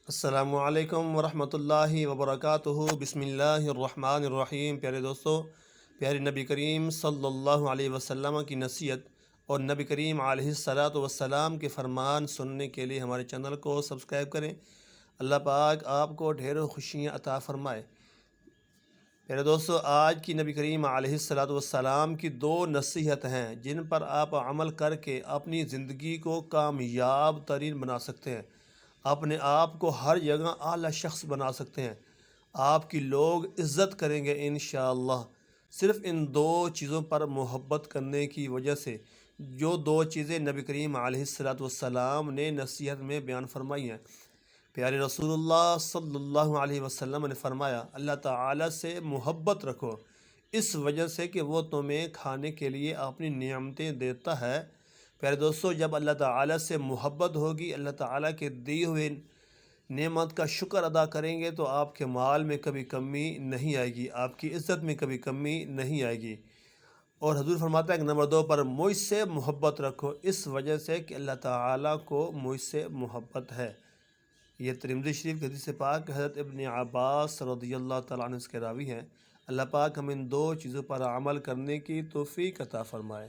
السلام علیکم ورحمۃ اللہ وبرکاتہ۔ بسم اللہ الرحمن الرحیم۔ پیارے دوستو، پیارے نبی کریم صلی اللہ علیہ وسلم کی نصیحت اور نبی کریم علیہ الصلاۃ والسلام کے فرمان سننے کے لیے ہمارے چینل کو سبسکرائب کریں۔ اللہ پاک آپ کو ڈھیروں خوشیاں عطا فرمائے۔ پیارے دوستو، آج کی نبی کریم علیہ الصلاۃ والسلام کی دو نصیحت ہیں جن پر آپ عمل کر کے اپنی زندگی کو کامیاب ترین بنا سکتے ہیں، اپنے آپ کو ہر جگہ اعلیٰ شخص بنا سکتے ہیں، آپ کی لوگ عزت کریں گے انشاءاللہ۔ صرف ان دو چیزوں پر محبت کرنے کی وجہ سے، جو دو چیزیں نبی کریم علیہ الصلاۃ والسلام نے نصیحت میں بیان فرمائی ہیں۔ پیارے رسول اللہ صلی اللہ علیہ وسلم نے فرمایا، اللہ تعالیٰ سے محبت رکھو اس وجہ سے کہ وہ تمہیں کھانے کے لیے اپنی نعمتیں دیتا ہے۔ پیارے دوستو، جب اللہ تعالیٰ سے محبت ہوگی، اللہ تعالیٰ کے دیے ہوئے نعمت کا شکر ادا کریں گے تو آپ کے مال میں کبھی کمی نہیں آئے گی، آپ کی عزت میں کبھی کمی نہیں آئے گی۔ اور حضور فرماتا ہے کہ نمبر 2 پر مجھ سے محبت رکھو اس وجہ سے کہ اللہ تعالیٰ کو مجھ سے محبت ہے۔ یہ ترمذی شریف کی حدیث پاک حضرت ابن عباس رضی اللہ تعالیٰ عنہ اس کے راوی ہیں۔ اللہ پاک ہم ان دو چیزوں پر عمل کرنے کی توفیق عطا فرمائے۔